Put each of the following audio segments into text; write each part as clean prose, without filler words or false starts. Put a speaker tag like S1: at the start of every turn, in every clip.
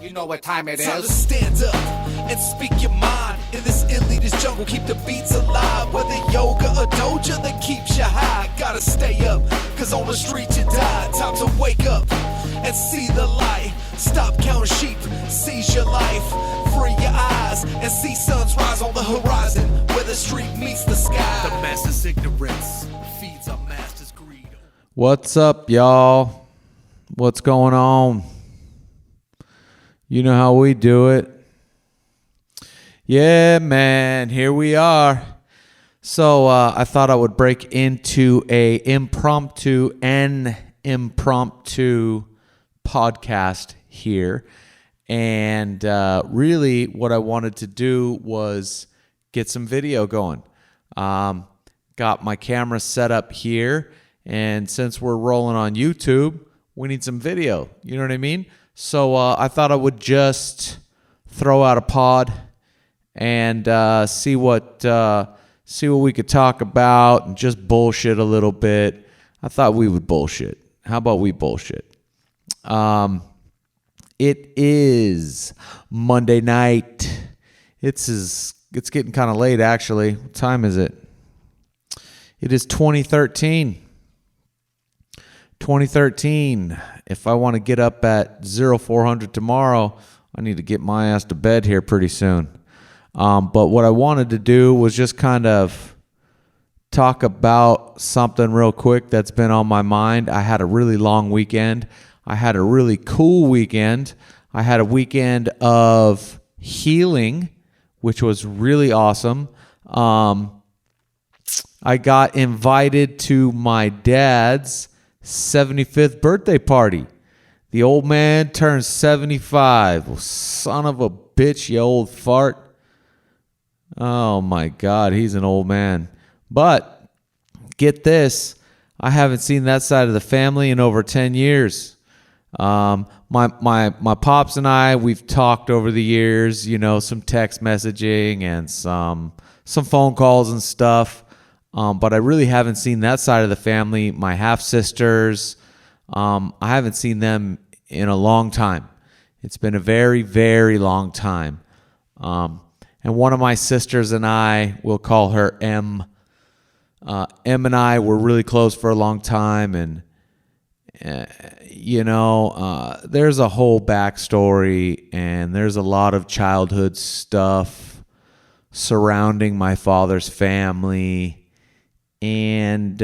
S1: You know what time it is.
S2: Time to stand up and speak your mind. In this elitist jungle, keep the beats alive. Whether yoga or doja that keeps you high. Gotta stay up, cause on the street you die. Time to wake up and see the light. Stop counting sheep, seize your life. Free your eyes and see suns rise on the horizon. Where the street meets the sky. The master's ignorance feeds our master's greed.
S3: What's up, y'all? What's going on? You know how we do it. Yeah, man, here we are. So I thought I would break into an impromptu podcast here. And really what I wanted to do was get some video going. Got my camera set up here. And since we're rolling on YouTube, we need some video. You know what I mean? So I thought I would just throw out a pod and see what we could talk about and just bullshit a little bit. I thought we would bullshit. How about we bullshit? It is Monday night. It's getting kind of late, actually. What time is it? It is 2013. 2013. If I want to get up at 0400 tomorrow, I need to get my ass to bed here pretty soon. But what I wanted to do was just kind of talk about something real quick that's been on my mind. I had a really long weekend. I had a really cool weekend. I had a weekend of healing, which was really awesome. I got invited to my dad's 75th birthday party. The old man turned 75. Well, son of a bitch, you old fart. Oh my God, he's an old man. But get this, I haven't seen that side of the family in over 10 years. My pops and I, we've talked over the years, you know, some text messaging and some phone calls and stuff. But I really haven't seen that side of the family. My half-sisters, I haven't seen them in a long time. It's been a very, very long time. And one of my sisters and I, we'll call her M. M and I were really close for a long time. And, there's a whole backstory and there's a lot of childhood stuff surrounding my father's family. And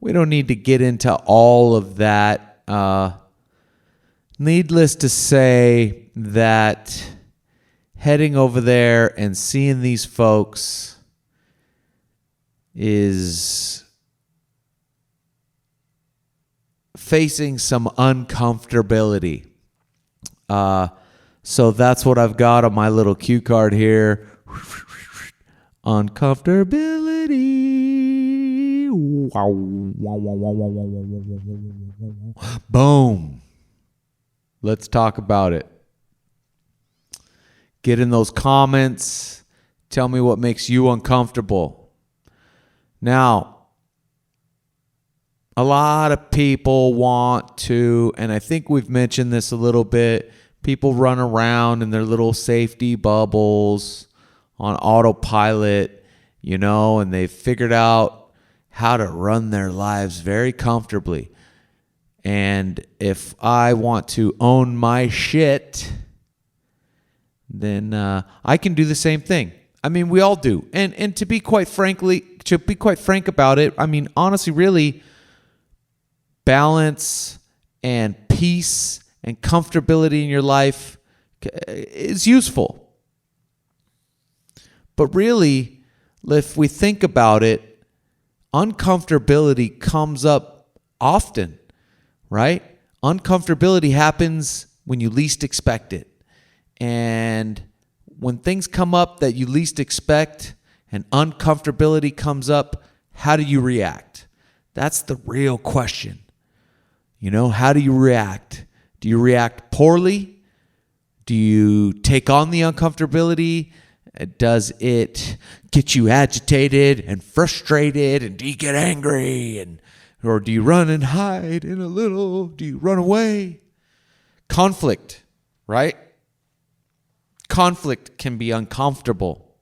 S3: we don't need to get into all of that. Needless to say that heading over there and seeing these folks is facing some uncomfortability. So that's what I've got on my little cue card here. Uncomfortability. Boom. Let's talk about it. Get in those comments. Tell me what makes you uncomfortable. Now, a lot of people want to, and I think we've mentioned this a little bit, people run around in their little safety bubbles on autopilot, and they've figured out how to run their lives very comfortably. And if I want to own my shit, then I can do the same thing. I mean, we all do. And to be quite frank about it, I mean, honestly, really, balance and peace and comfortability in your life is useful. But really, if we think about it, uncomfortability comes up often, right? Uncomfortability happens when you least expect it. And when things come up that you least expect and uncomfortability comes up, how do you react? That's the real question. How do you react? Do you react poorly? Do you take on the uncomfortability? Does it get you agitated and frustrated? And do you get angry? Or do you run and hide in a little? Do you run away? Conflict, right? Conflict can be uncomfortable.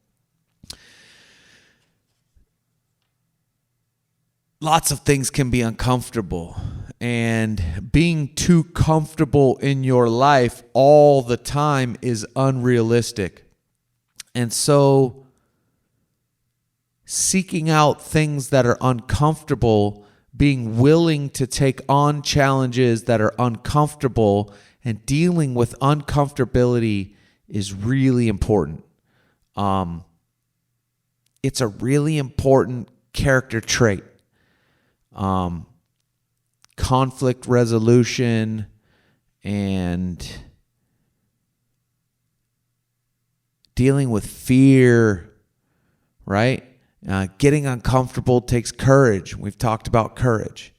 S3: Lots of things can be uncomfortable. And being too comfortable in your life all the time is unrealistic. And so seeking out things that are uncomfortable, being willing to take on challenges that are uncomfortable, and dealing with uncomfortability is really important. It's a really important character trait. Conflict resolution and dealing with fear, right? Getting uncomfortable takes courage. We've talked about courage.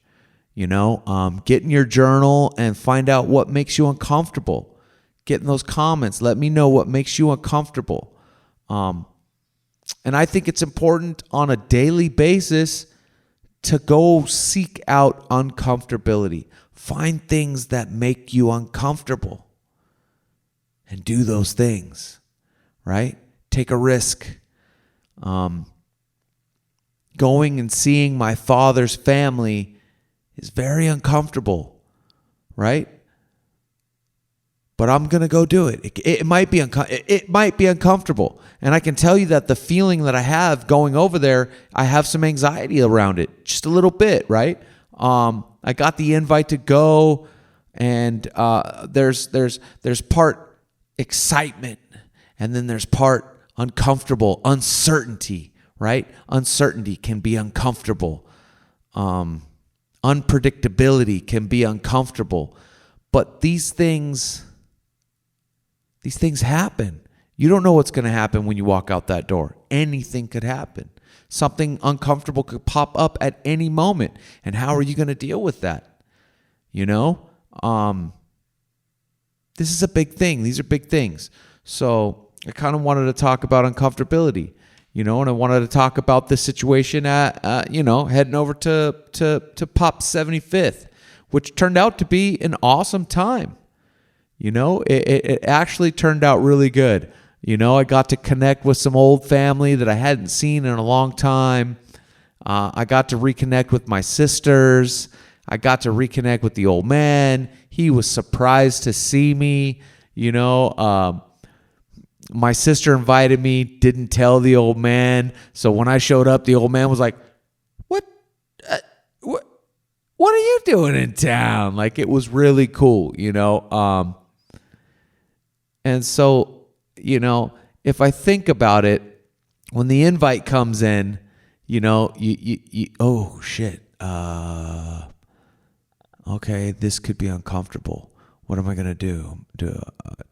S3: Get in your journal and find out what makes you uncomfortable. Get in those comments. Let me know what makes you uncomfortable. And I think it's important on a daily basis to go seek out uncomfortability. Find things that make you uncomfortable and do those things, right? Take a risk. Going and seeing my father's family is very uncomfortable, right? But I'm going to go do it. It might be uncomfortable. And I can tell you that the feeling that I have going over there, I have some anxiety around it, just a little bit, right? I got the invite to go, and there's part excitement, and then there's part uncomfortable, uncertainty, right? Uncertainty can be uncomfortable. Unpredictability can be uncomfortable. But these things happen. You don't know what's going to happen when you walk out that door. Anything could happen. Something uncomfortable could pop up at any moment. And how are you going to deal with that? This is a big thing. These are big things. So I kind of wanted to talk about uncomfortability, and I wanted to talk about this situation at, heading over to Pop's 75th, which turned out to be an awesome time. It actually turned out really good. I got to connect with some old family that I hadn't seen in a long time. I got to reconnect with my sisters. I got to reconnect with the old man. He was surprised to see me. My sister invited me, didn't tell the old man. So when I showed up, the old man was like, what are you doing in town? Like, it was really cool, And so, if I think about it, when the invite comes in, you oh shit. Okay, this could be uncomfortable. What am I going to do? Do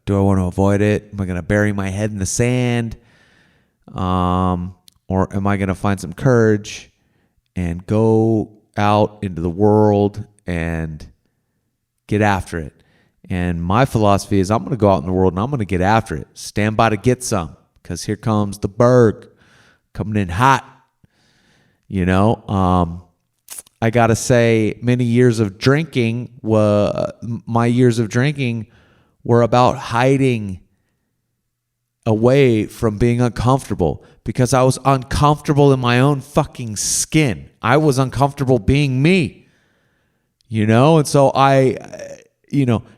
S3: I want to avoid it? Am I going to bury my head in the sand? Or am I going to find some courage and go out into the world and get after it? And my philosophy is I'm going to go out in the world and I'm going to get after it. Stand by to get some, because here comes the Berg coming in hot. I got to say, my years of drinking were about hiding away from being uncomfortable, because I was uncomfortable in my own fucking skin. I was uncomfortable being me, and so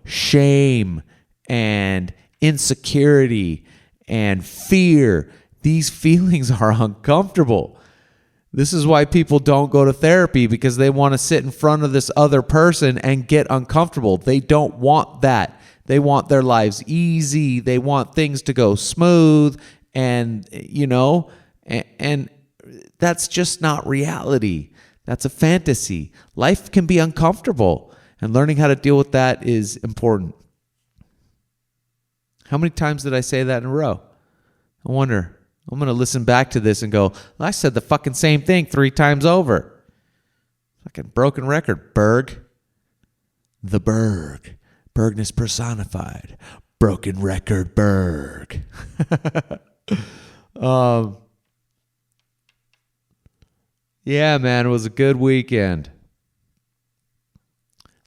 S3: shame and insecurity and fear, these feelings are uncomfortable. This is why people don't go to therapy, because they want to sit in front of this other person and get uncomfortable. They don't want that. They want their lives easy. They want things to go smooth, and and that's just not reality. That's a fantasy. Life can be uncomfortable. And learning how to deal with that is important. How many times did I say that in a row? I wonder. I'm going to listen back to this and go, I said the fucking same thing 3 times over. Fucking broken record, Berg. The Berg. Bergness personified. Broken record, Berg. Yeah, man, it was a good weekend.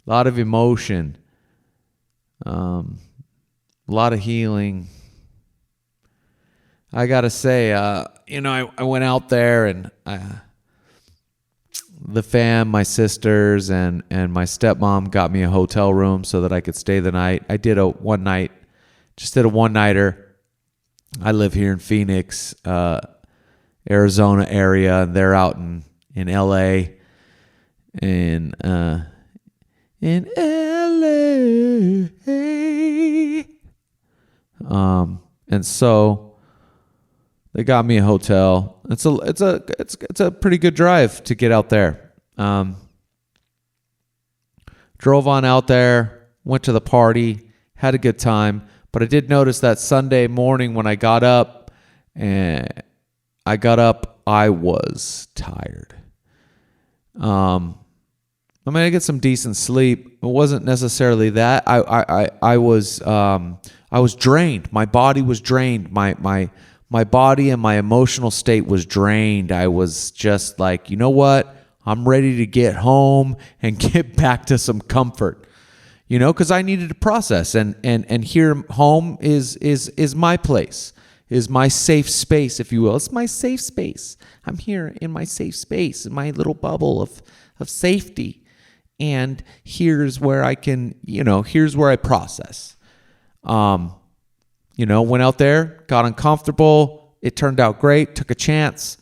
S3: A lot of emotion. a lot of healing. I got to say, I went out there and the fam, my sisters, and my stepmom got me a hotel room so that I could stay the night. I did a one-nighter. I live here in Phoenix, Arizona area, and they're out in LA. In LA. And so they got me a hotel. It's a pretty good drive to get out there. Drove on out there, went to the party, had a good time. But I did notice that Sunday morning when I got up, I was tired. I get some decent sleep. It wasn't necessarily that. I was drained. My body was drained. My body and my emotional state was drained. I was just like, you know what? I'm ready to get home and get back to some comfort. Because I needed to process, and here home is my place, is my safe space, if you will. It's my safe space. I'm here in my safe space, in my little bubble of safety, and here's where I can, here's where I process. Went out there, got uncomfortable. It turned out great. Took a chance,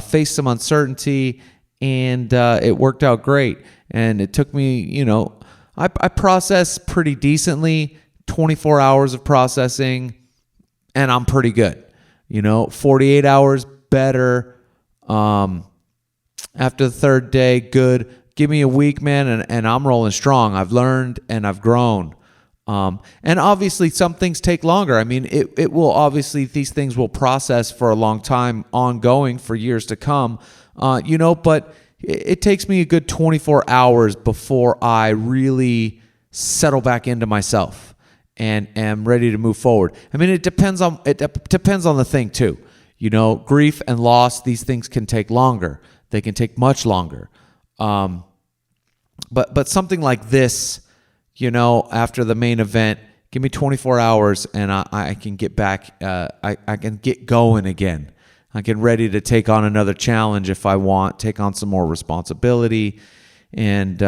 S3: faced some uncertainty, and it worked out great. And it took me, I process pretty decently, 24 hours of processing, and I'm pretty good. 48 hours better. After the third day, good. Give me a week, man, and I'm rolling strong. I've learned and I've grown. And obviously some things take longer. I mean, it will obviously, these things will process for a long time, ongoing for years to come, but it takes me a good 24 hours before I really settle back into myself and am ready to move forward. I mean, it depends on the thing too. Grief and loss, these things can take longer. They can take much longer. But something like this, after the main event, give me 24 hours and I can get back. I can get going again. I get ready to take on another challenge if I want, take on some more responsibility. And,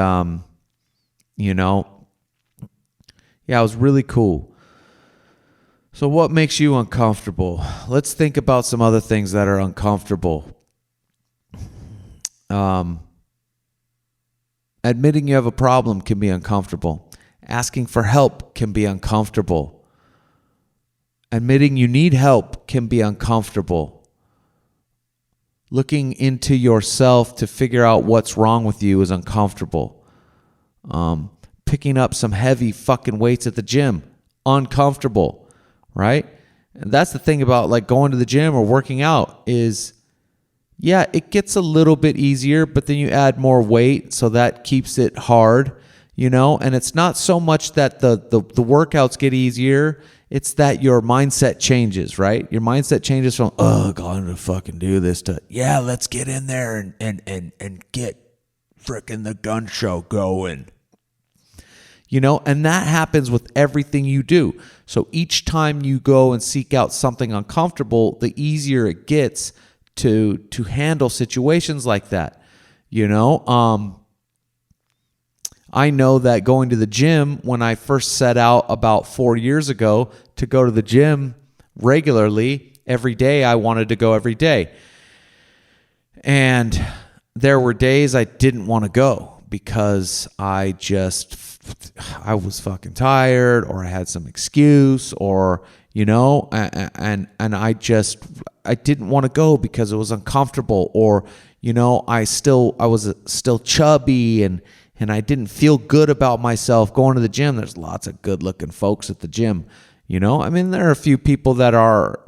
S3: it was really cool. So what makes you uncomfortable? Let's think about some other things that are uncomfortable. Admitting you have a problem can be uncomfortable. Asking for help can be uncomfortable. Admitting you need help can be uncomfortable. Looking into yourself to figure out what's wrong with you is uncomfortable. Picking up some heavy fucking weights at the gym, uncomfortable, right? And that's the thing about like going to the gym or working out is, yeah, it gets a little bit easier, but then you add more weight, so that keeps it hard, and it's not so much that the workouts get easier, it's that your mindset changes, right? Your mindset changes from, oh, God, I'm going to fucking do this, to, yeah, let's get in there and get frickin' the gun show going. And that happens with everything you do. So each time you go and seek out something uncomfortable, the easier it gets to handle situations like that. I know that going to the gym, when I first set out about 4 years ago to go to the gym regularly, every day, I wanted to go every day. And there were days I didn't want to go because I was fucking tired, or I had some excuse, or, and I didn't want to go because it was uncomfortable, or, I was still chubby and I didn't feel good about myself going to the gym. There's lots of good looking folks at the gym, I mean, there are a few people that are,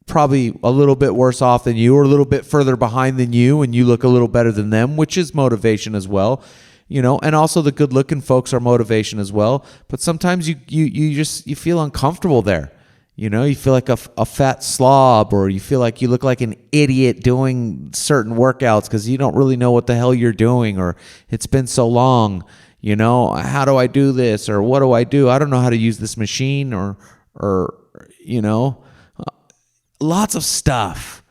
S3: probably a little bit worse off than you, or a little bit further behind than you, and you look a little better than them, which is motivation as well, and also the good looking folks are motivation as well. But sometimes you feel uncomfortable there. You feel like a fat slob, or you feel like you look like an idiot doing certain workouts because you don't really know what the hell you're doing, or it's been so long, How do I do this? Or what do I do? I don't know how to use this machine or lots of stuff.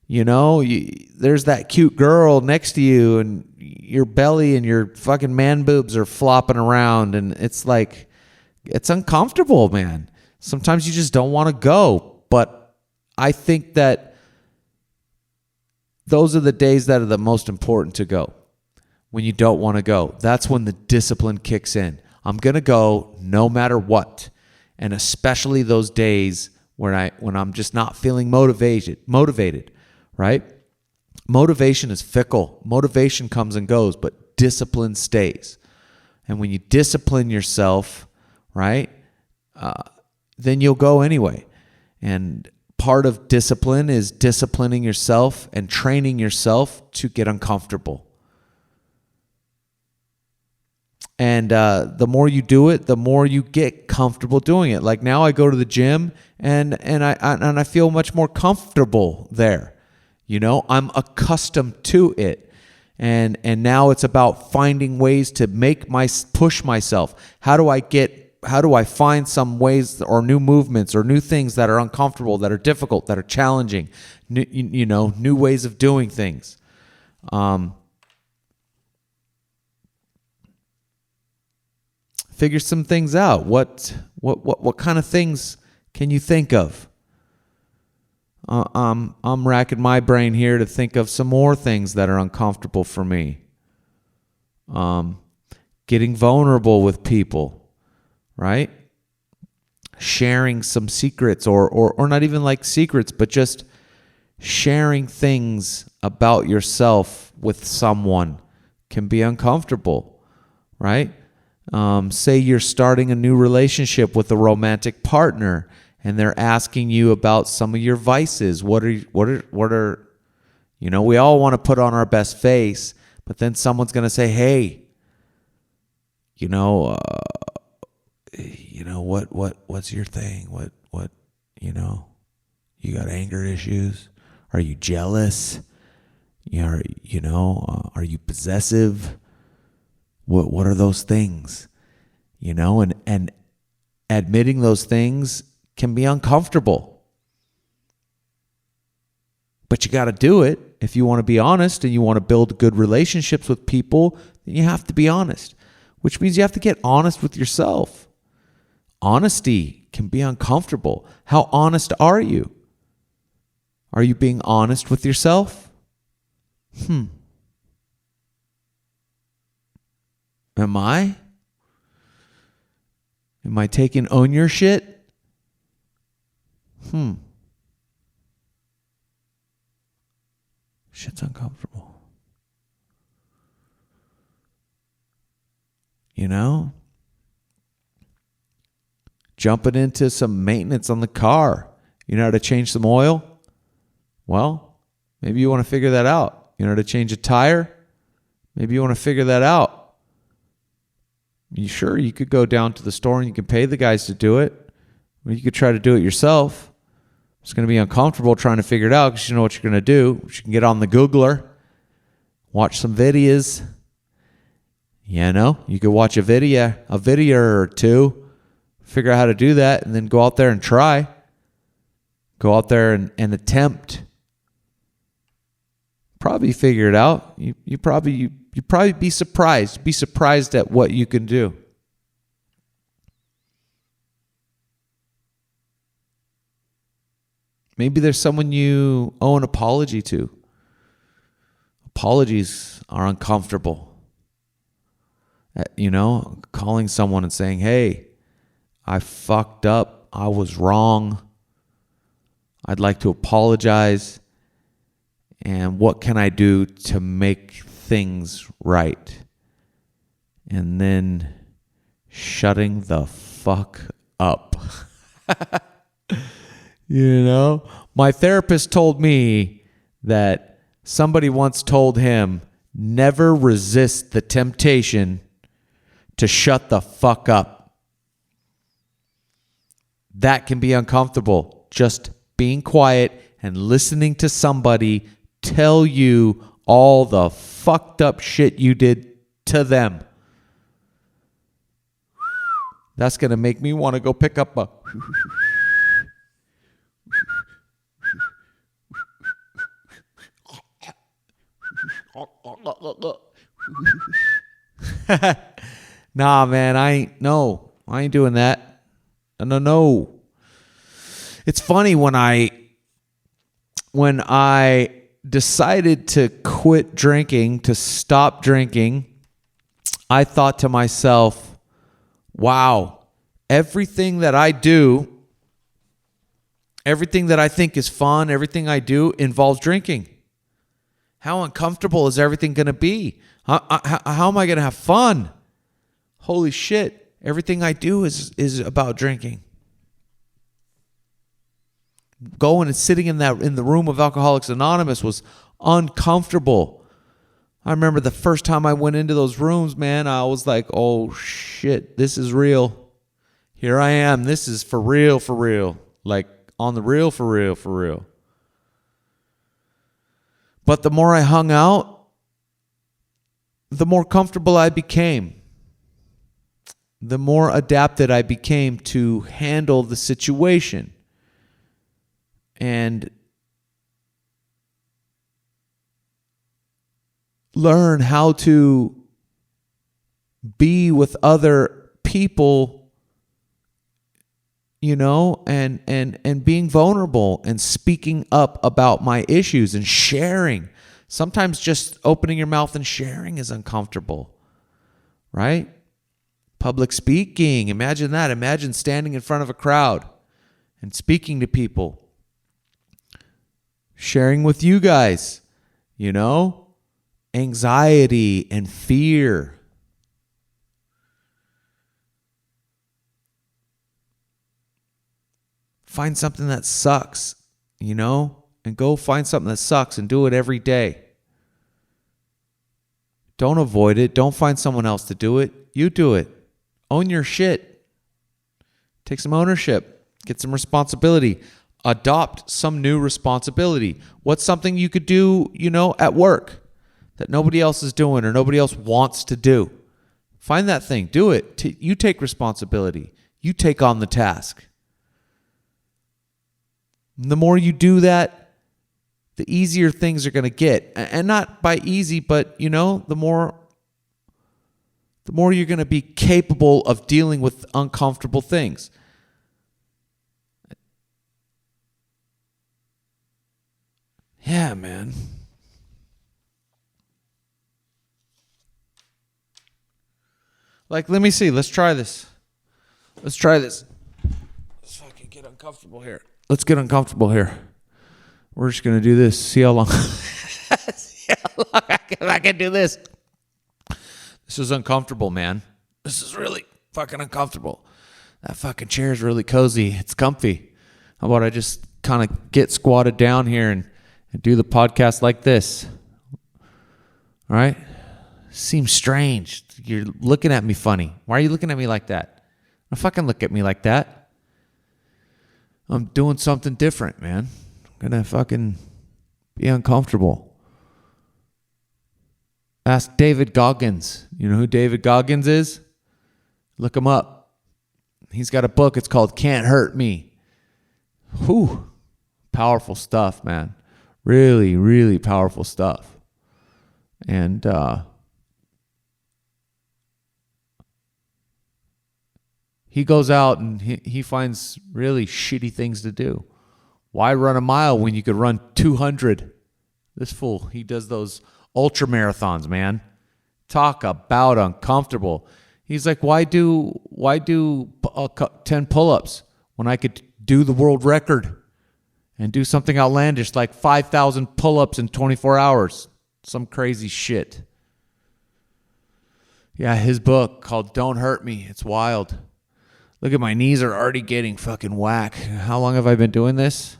S3: There's that cute girl next to you and your belly and your fucking man boobs are flopping around, and it's like, it's uncomfortable, man. Sometimes you just don't want to go. But I think that those are the days that are the most important to go. When you don't want to go, that's when the discipline kicks in. I'm going to go no matter what. And especially those days when I'm just not feeling motivated, right? Motivation is fickle. Motivation comes and goes, but discipline stays. And when you discipline yourself, right, then you'll go anyway. And part of discipline is disciplining yourself and training yourself to get uncomfortable. And the more you do it, the more you get comfortable doing it. Like now I go to the gym and I feel much more comfortable there. I'm accustomed to it. And now it's about finding ways to push myself. How do I find some ways or new movements or new things that are uncomfortable, that are difficult, that are challenging, new ways of doing things. Figure some things out. What kind of things can you think of? I'm racking my brain here to think of some more things that are uncomfortable for me. Getting vulnerable with people, right? Sharing some secrets or not even like secrets, but just sharing things about yourself with someone can be uncomfortable, right? Say you're starting a new relationship with a romantic partner and they're asking you about some of your vices. What are we all want to put on our best face, but then someone's going to say, hey, what's your thing? What, you got anger issues? Are you jealous? Are you possessive? What are those things? And admitting those things can be uncomfortable. But you got to do it. If you want to be honest and you want to build good relationships with people, then you have to be honest, which means you have to get honest with yourself. Honesty can be uncomfortable. How honest are you? Are you being honest with yourself? Am I? Am I taking own your shit? Shit's uncomfortable. Jumping into some maintenance on the car. You know how to change some oil? Well, maybe you want to figure that out. You know how to change a tire? Maybe you want to figure that out. You could go down to the store and you can pay the guys to do it. Or you could try to do it yourself. It's going to be uncomfortable trying to figure it out because you know what you're going to do. You can get on the Googler, watch some videos. You could watch a video or two, figure out how to do that, and then go out there and try. Go out there and attempt. Probably figure it out. You probably be surprised. Be surprised at what you can do. Maybe there's someone you owe an apology to. Apologies are uncomfortable. Calling someone and saying, hey, I fucked up. I was wrong. I'd like to apologize. And what can I do to make things right? And then shutting the fuck up. My therapist told me that somebody once told him, never resist the temptation to shut the fuck up. That can be uncomfortable. Just being quiet and listening to somebody tell you all the fucked up shit you did to them. That's going to make me want to go pick up a... Nah, man, I ain't doing that. No. It's funny when I decided to quit drinking, to stop drinking, I thought to myself, wow, everything that I do, everything that I think is fun, everything I do involves drinking. How uncomfortable is everything going to be? How am I going to have fun? Holy shit. Everything I do is about drinking. Going and sitting in the room of Alcoholics Anonymous was uncomfortable. I remember the first time I went into those rooms, man, I was like, oh shit, this is real. Here I am. This is for real. Like on the real, for real. But the more I hung out, the more comfortable I became. The more adapted I became to handle the situation. And learn how to be with other people, you know, and being vulnerable and speaking up about my issues and sharing. Sometimes just opening your mouth and sharing is uncomfortable, right? Public speaking, imagine that. Imagine standing in front of a crowd and speaking to people. Sharing with you guys, you know, anxiety and fear. Find something that sucks, you know, and go find something that sucks and do it every day. Don't avoid it. Don't find someone else to do it. You do it. Own your shit. Take some ownership. Get some responsibility. Adopt some new responsibility. What's something you could do, you know, at work that nobody else is doing or nobody else wants to do? Find that thing. Do it. You take responsibility. You take on the task. And the more you do that, the easier things are going to get. And not by easy, but, you know, the more you're going to be capable of dealing with uncomfortable things. Yeah, man. Like, let me see. Let's try this. Let's fucking get uncomfortable here. Let's get uncomfortable here. We're just going to do this. See how long I can do this. This is uncomfortable, man. This is really fucking uncomfortable. That fucking chair is really cozy. It's comfy. How about I just kind of get squatted down here and do the podcast like this? All right? Seems strange. You're looking at me funny. Why are you looking at me like that? Don't fucking look at me like that. I'm doing something different, man. I'm going to fucking be uncomfortable. Ask David Goggins. You know who David Goggins is? Look him up. He's got a book. It's called Can't Hurt Me. Whew. Powerful stuff, man. Really, really powerful stuff. And he goes out and he finds really shitty things to do. Why run a mile when you could run 200? This fool, he does those ultra marathons, man. Talk about uncomfortable. He's like, why do 10 pull-ups when I could do the world record and do something outlandish like 5,000 pull-ups in 24 hours? Some crazy shit. Yeah, his book called Don't Hurt Me. It's wild. Look at my knees are already getting fucking whack. How long have I been doing this?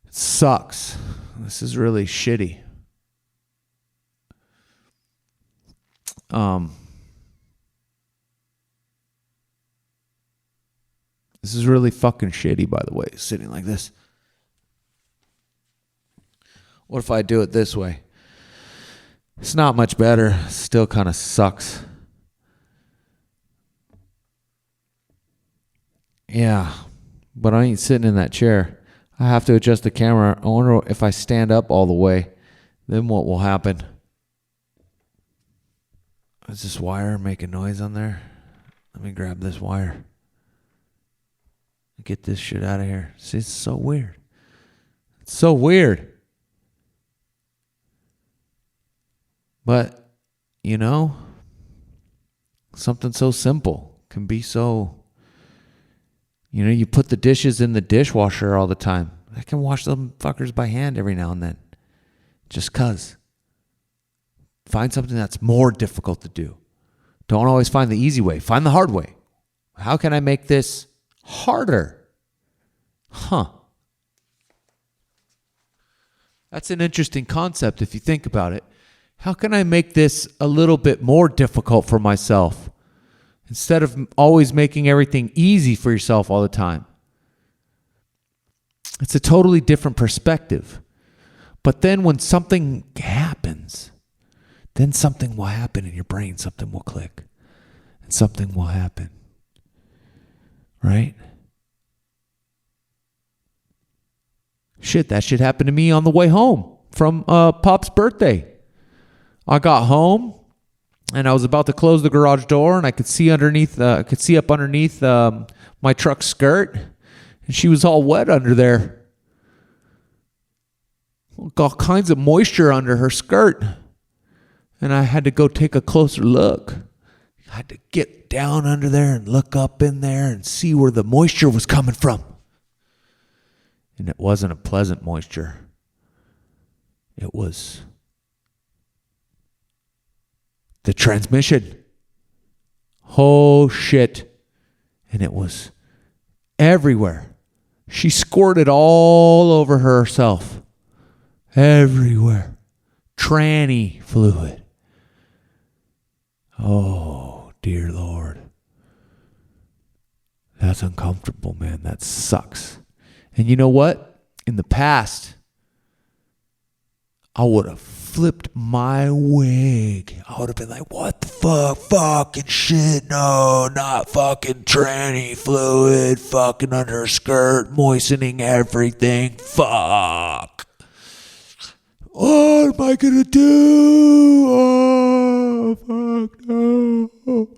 S3: It sucks. This is really shitty. This is really fucking shitty, by the way, sitting like this. What if I do it this way? It's not much better. Still kind of sucks. Yeah, but I ain't sitting in that chair. I have to adjust the camera. I wonder if I stand up all the way, then what will happen? Is this wire making noise on there? Let me grab this wire. Get this shit out of here. See, it's so weird. It's so weird. But, you know, something so simple can be so... You know, you put the dishes in the dishwasher all the time. I can wash them fuckers by hand every now and then. Just 'cause. Find something that's more difficult to do. Don't always find the easy way. Find the hard way. How can I make this harder? That's an interesting concept if you think about it. How can I make this a little bit more difficult for myself? Instead of always making everything easy for yourself all the time. It's a totally different perspective. But then when something happens, then something will happen in your brain. Something will click. And something will happen. Right? Shit, that shit happened to me on the way home from Pop's birthday. I got home. And I was about to close the garage door, and I could see underneath. I could see up underneath my truck skirt, and she was all wet under there. All kinds of moisture under her skirt, and I had to go take a closer look. I had to get down under there and look up in there and see where the moisture was coming from. And it wasn't a pleasant moisture. It was the transmission. Oh shit. And it was everywhere. She squirted all over herself. Everywhere. Tranny fluid. Oh, dear Lord. That's uncomfortable, man. That sucks. And you know what? In the past, I would have flipped my wig. I would have been like, what the fuck? Fucking shit. No, not fucking tranny fluid. Fucking under her skirt. Moistening everything. Fuck. What am I going to do? Oh, fuck no.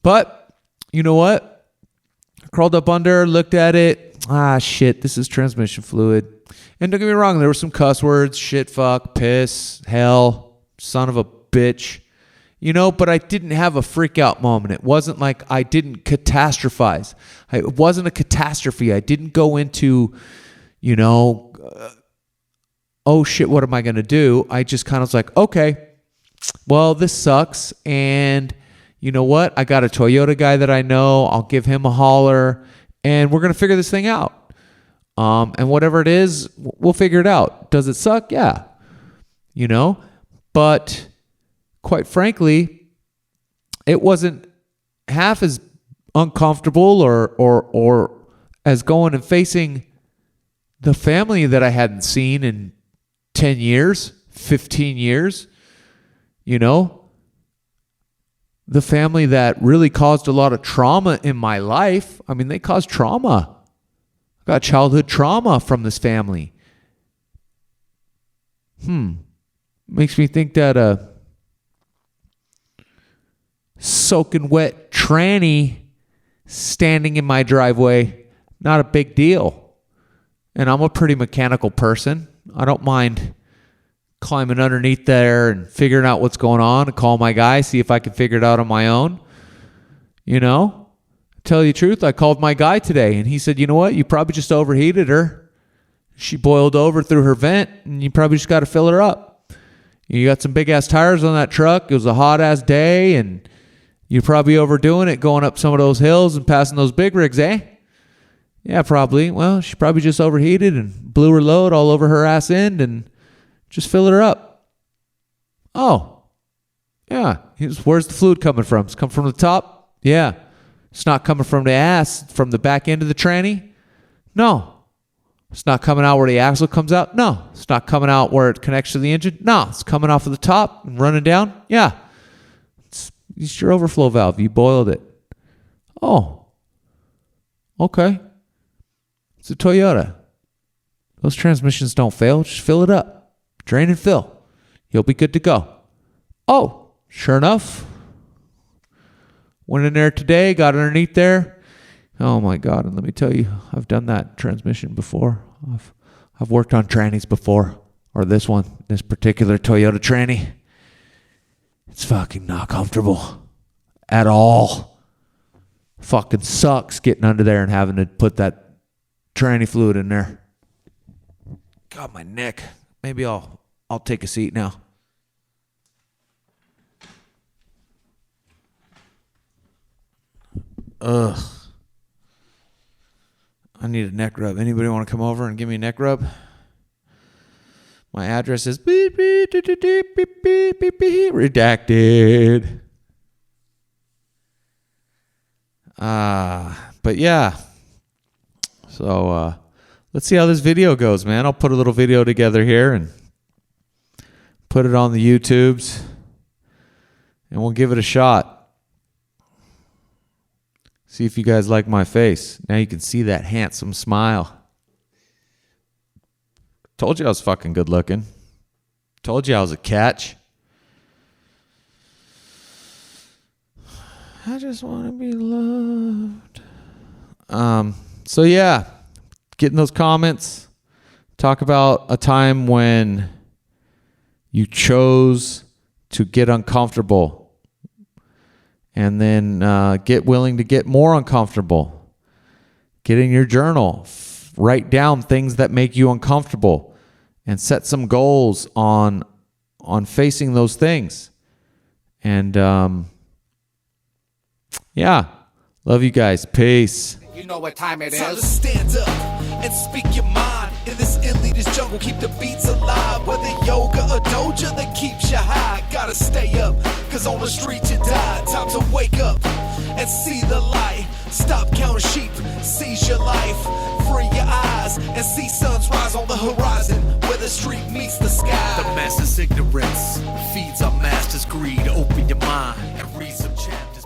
S3: But, you know what? I crawled up under, looked at it. Ah, shit. This is transmission fluid. And don't get me wrong, there were some cuss words, shit, fuck, piss, hell, son of a bitch. You know, but I didn't have a freak out moment. It wasn't like I didn't catastrophize. It wasn't a catastrophe. I didn't go into, you know, oh shit, what am I going to do? I just kind of was like, okay, well, this sucks. And you know what? I got a Toyota guy that I know. I'll give him a holler and we're going to figure this thing out. And whatever it is, we'll figure it out. Does it suck? Yeah. You know, but quite frankly, it wasn't half as uncomfortable or as going and facing the family that I hadn't seen in 10 years, 15 years, you know, the family that really caused a lot of trauma in my life. I mean, they caused trauma. Got childhood trauma from this family. Makes me think that soaking wet tranny standing in my driveway, not a big deal. And I'm a pretty mechanical person. I don't mind climbing underneath there and figuring out what's going on and call my guy, see if I can figure it out on my own. You know? Tell you the truth, I called my guy today and he said, you know what? You probably just overheated her. She boiled over through her vent and you probably just got to fill her up. You got some big ass tires on that truck. It was a hot ass day and you're probably overdoing it going up some of those hills and passing those big rigs, eh? Yeah, probably. Well, she probably just overheated and blew her load all over her ass end and just fill her up. Oh, yeah. Where's the fluid coming from? It's coming from the top? Yeah. It's not coming from the ass, from the back end of the tranny? No. It's not coming out where the axle comes out? No. It's not coming out where it connects to the engine? No. It's coming off of the top and running down? Yeah. It's your overflow valve. You boiled it. Oh. Okay. It's a Toyota. Those transmissions don't fail. Just fill it up. Drain and fill. You'll be good to go. Oh, sure enough. Went in there today, got underneath there. Oh my God. And let me tell you, I've done that transmission before. I've worked on trannies before. Or this one, this particular Toyota tranny. It's fucking not comfortable. At all. Fucking sucks getting under there and having to put that tranny fluid in there. God, my neck. Maybe I'll take a seat now. Ugh. I need a neck rub. Anybody want to come over and give me a neck rub? My address is beep, beep, beep, beep, beep, beep, beep, beep, redacted. But yeah. So let's see how this video goes, man. I'll put a little video together here and put it on the YouTubes, and we'll give it a shot. See if you guys like my face. Now you can see that handsome smile. Told you I was fucking good looking. Told you I was a catch. I just want to be loved. So yeah, get in those comments. Talk about a time when you chose to get uncomfortable. And then get willing to get more uncomfortable. Get in your journal. Write down things that make you uncomfortable. And set some goals on facing those things. And yeah. Love you guys. Peace.
S2: You know what time it is. Time to stand up and speak your mind. In this elitist jungle, keep the beats alive. Whether yoga or doja that keeps you high. Gotta stay up, cause on the street you die. Time to wake up and see the light. Stop counting sheep, seize your life. Free your eyes and see suns rise on the horizon. Where the street meets the sky. The master's ignorance feeds our master's greed. Open your mind and read some chapters.